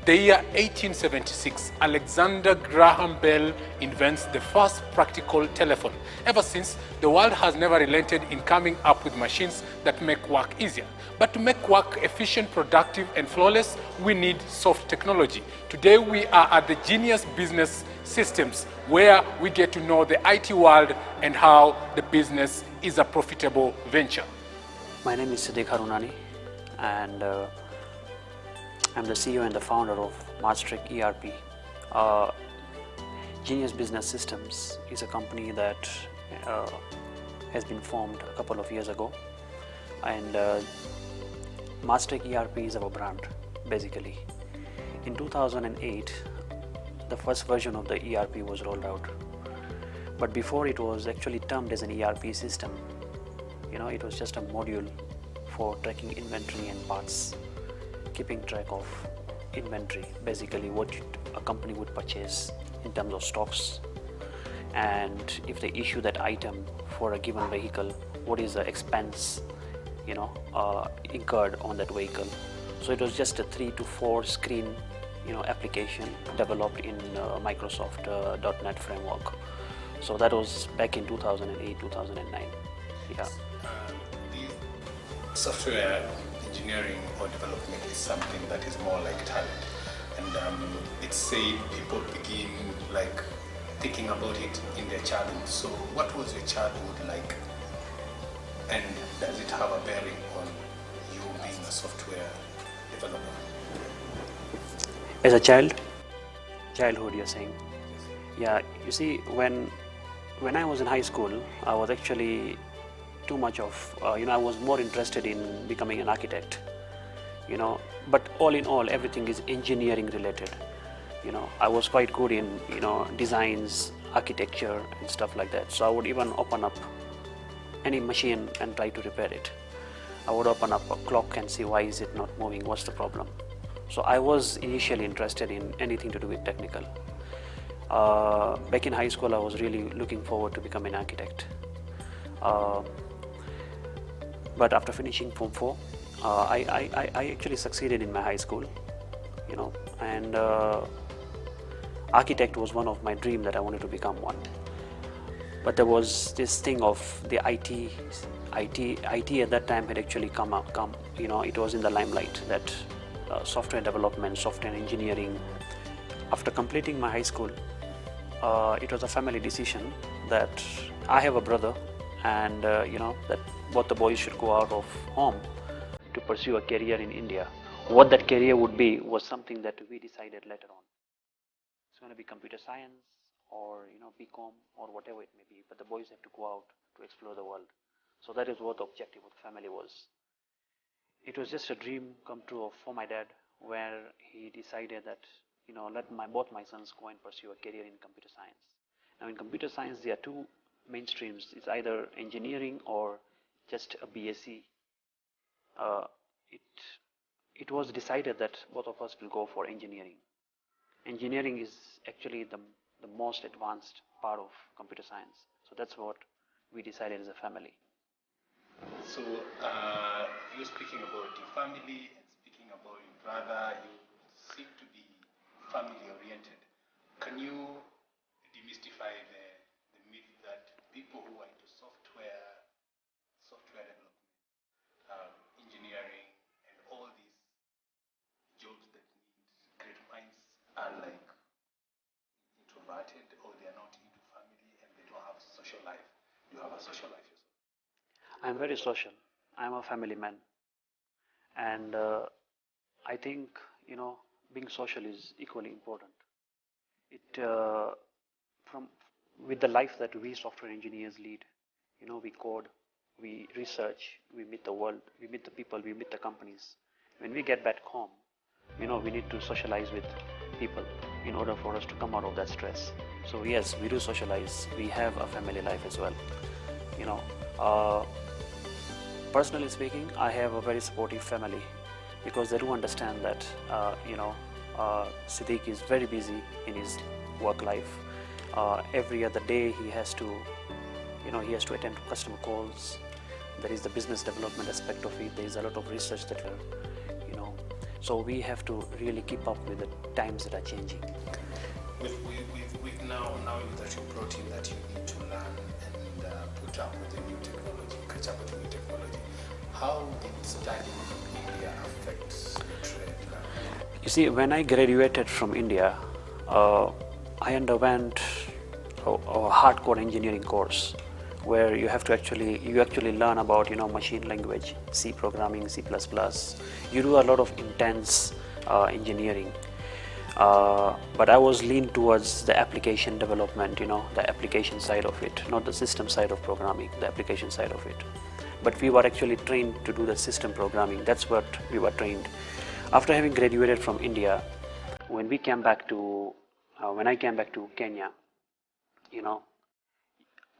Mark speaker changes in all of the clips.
Speaker 1: The year 1876, Alexander Graham Bell invents the first practical telephone. Ever since, the world has never relented in coming up with machines that make work easier. But to make work efficient, productive, and flawless, we need soft technology. Today, we are at the Genius Business Systems, where we get to know the IT world and how the business is a profitable venture.
Speaker 2: My name is Siddique Harunany, and I'm the CEO and the founder of Mastric ERP. Genius Business Systems is a company that has been formed a couple of years ago, and Mastric ERP is our brand, basically. In 2008, the first version of the ERP was rolled out, but before it was actually termed as an ERP system. It was just a module for tracking inventory and parts, keeping track of inventory, basically what a company would purchase in terms of stocks, and if they issue that item for a given vehicle, what is the expense incurred on that vehicle. So it was just a 3 to 4 screen application developed in Microsoft .NET framework. So that was back in 2008, 2009. Yeah.
Speaker 1: Software engineering or development is something that is more like talent, and it's said people begin like thinking about it in their childhood. So what was your childhood like, and does it have a bearing on you being a software developer?
Speaker 2: As a childhood you're saying? Yeah, you see, when I was in high school, I was actually too much of, I was more interested in becoming an architect, but all in all, everything is engineering related. I was quite good in, designs, architecture and stuff like that. So I would even open up any machine and try to repair it. I would open up a clock and see why is it not moving, what's the problem. So I was initially interested in anything to do with technical. Back in high school, I was really looking forward to becoming an architect. But after finishing Form 4, I actually succeeded in my high school, and architect was one of my dreams that I wanted to become one. But there was this thing of the IT at that time had actually come, it was in the limelight, that software development, software engineering. After completing my high school, it was a family decision that I have a brother, and that both the boys should go out of home to pursue a career in India. What that career would be was something that we decided later on. It's going to be computer science or BCom or whatever it may be, but the boys have to go out to explore the world. So that is what the objective of the family was. It was just a dream come true for my dad, where he decided that let both my sons go and pursue a career in computer science. Now in computer science, there are two main streams. It's either engineering or just a BSc. It was decided that both of us will go for engineering. Engineering is actually the most advanced part of computer science. So that's what we decided as a family.
Speaker 1: So you're speaking about your family and speaking about your brother. You seem to be family oriented. Can you demystify the myth that people who are into software development, engineering, and all these jobs that need great minds are like introverted, or they are not into family and they don't have social life? You have a social life yourself.
Speaker 2: I'm very social. I'm a family man, and I think being social is equally important. With the life that we software engineers lead, we code, we research, we meet the world, we meet the people, we meet the companies. When we get back home, we need to socialize with people in order for us to come out of that stress. So yes, we do socialize. We have a family life as well. Personally speaking, I have a very supportive family, because they do understand that Siddique is very busy in his work life. Every other day he has to attend to customer calls. There is the business development aspect of it. There is a lot of research that we're So we have to really keep up with the times that are changing.
Speaker 1: With now that you brought in that you need to learn and put up with the new technology, catch up with the new technology, how did studying in India affect your trade now?
Speaker 2: You see, when I graduated from India, I underwent a hardcore engineering course where you actually learn about machine language, C programming, C++. You do a lot of intense engineering. But I was leaned towards the application development, the application side of it, not the system side of programming, the application side of it. But we were actually trained to do the system programming. That's what we were trained. After having graduated from India, when I came back to Kenya,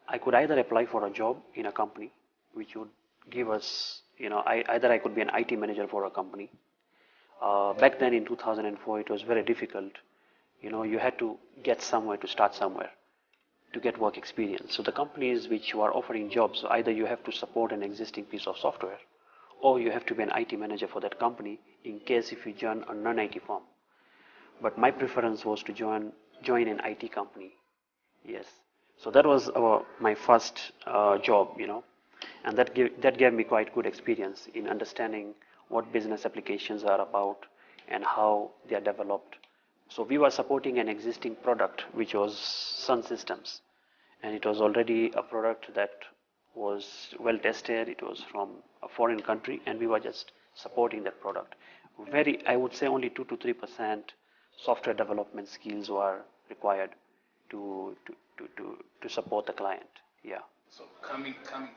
Speaker 2: I could either apply for a job in a company, which would give us, either I could be an IT manager for a company. Back then in 2004, it was very difficult. You had to get somewhere to start somewhere to get work experience. So the companies which were offering jobs, either you have to support an existing piece of software, or you have to be an IT manager for that company in case if you join a non-IT firm. But my preference was to join an IT company. Yes. So that was my first job, and that gave me quite good experience in understanding what business applications are about and how they are developed. So we were supporting an existing product which was Sun Systems, and it was already a product that was well tested. It was from a foreign country, and we were just supporting that product. I would say only 2 to 3% software development skills were required to support the client. Yeah.
Speaker 1: So coming into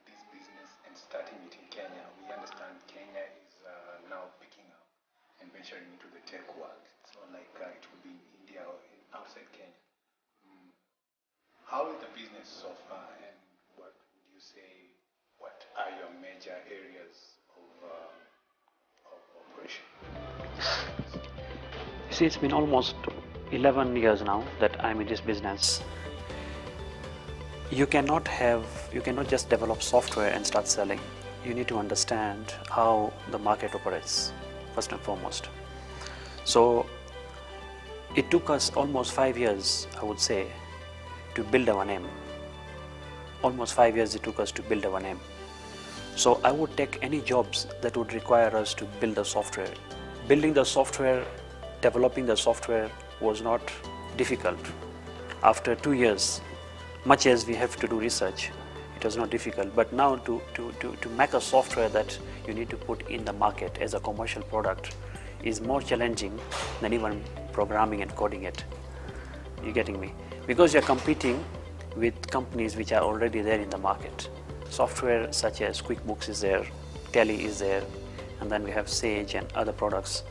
Speaker 1: this business and starting it in Kenya, we understand Kenya is now picking up and venturing into the tech world. It's not like it will be in India or outside Kenya. How is the business so far, and what would you say? What are your major areas of operation?
Speaker 2: See, it's been almost 11 years now that I'm in this business. You cannot just develop software and start selling. You need to understand how the market operates, first and foremost. So it took us almost 5 years, I would say, to build our name. Almost 5 years it took us to build our name. So I would take any jobs that would require us to build the software. Building the software, developing the software was not difficult. After 2 years, much as we have to do research, it was not difficult. But now to make a software that you need to put in the market as a commercial product is more challenging than even programming and coding it. You getting me? Because you're competing with companies which are already there in the market. Software such as QuickBooks is there, Tally is there, and then we have Sage and other products.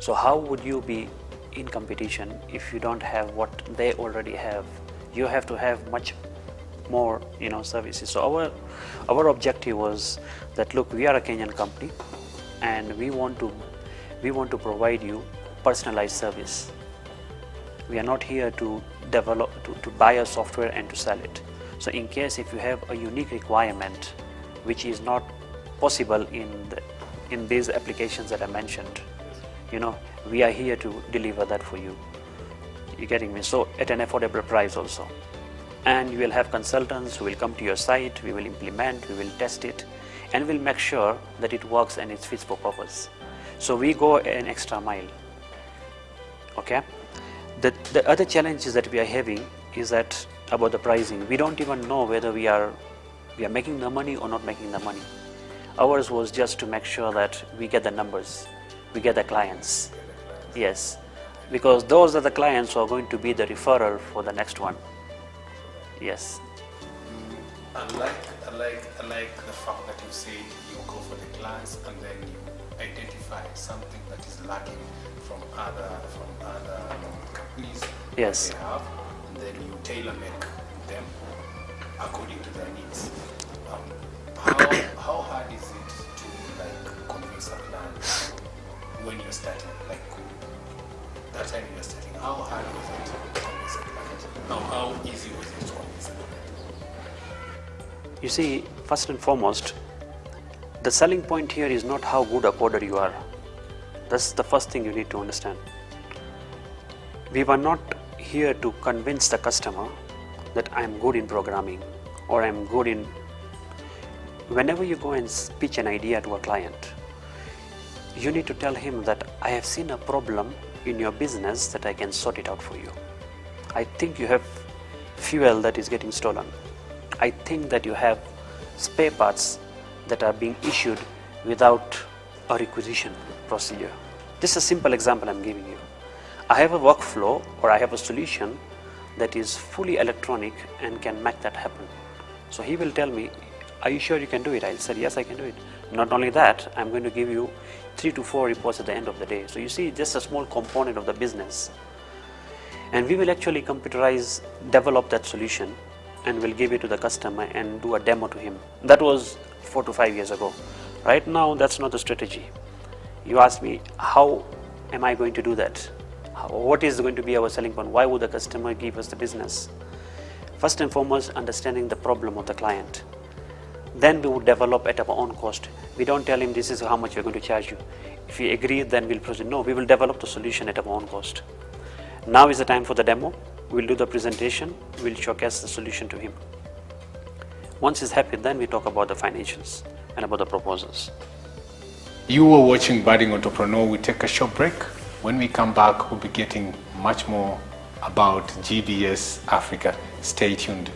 Speaker 2: So how would you be in competition if you don't have what they already have? You have to have much more, services. So our objective was that, look, we are a Kenyan company, and we want to provide you personalized service. We are not here to develop to buy a software and to sell it. So in case if you have a unique requirement which is not possible in these applications that I mentioned, we are here to deliver that for you. You getting me? So at an affordable price also. And you will have consultants who will come to your site, we will implement, we will test it, and we'll make sure that it works and it's fit for purpose. So we go an extra mile. Okay? The other challenges that we are having is that about the pricing. We don't even know whether we are making the money or not making the money. Ours was just to make sure that we get the numbers, we get the clients. Yes, because those are the clients who are going to be the referral for the next one. Yes.
Speaker 1: I like the fact that you say you go for the clients and then you identify something that is lacking from other companies.
Speaker 2: Yes.
Speaker 1: That they have, and then you tailor make them according to their needs. How hard is it to convince a client when you're starting? That time you're starting, how hard was it to convince a client? How easy was it to convince a client?
Speaker 2: You see, first and foremost, the selling point here is not how good a coder you are. That's the first thing you need to understand. We were not here to convince the customer that I'm good in programming or I'm good in. Whenever you go and pitch an idea to a client, you need to tell him that I have seen a problem in your business that I can sort it out for you. I think you have fuel that is getting stolen. I think that you have spare parts that are being issued without a requisition procedure. This is a simple example I'm giving you. I have a workflow or I have a solution that is fully electronic and can make that happen. So he will tell me, are you sure you can do it? I said, yes, I can do it. Not only that, I'm going to give you 3 to 4 reports at the end of the day. So you see, just a small component of the business. And we will actually computerize, develop that solution, and we'll give it to the customer and do a demo to him. That was 4 to 5 years ago. Right now, that's not the strategy. You ask me, how am I going to do that? What is going to be our selling point? Why would the customer give us the business? First and foremost, understanding the problem of the client. Then we would develop at our own cost. We don't tell him this is how much we're going to charge you. If we agree, then we'll proceed. No, we will develop the solution at our own cost. Now is the time for the demo. We'll do the presentation. We'll showcase the solution to him. Once he's happy, then we talk about the financials and about the proposals.
Speaker 1: You were watching Budding Entrepreneur. We take a short break. When we come back, we'll be getting much more about GBS Africa. Stay tuned.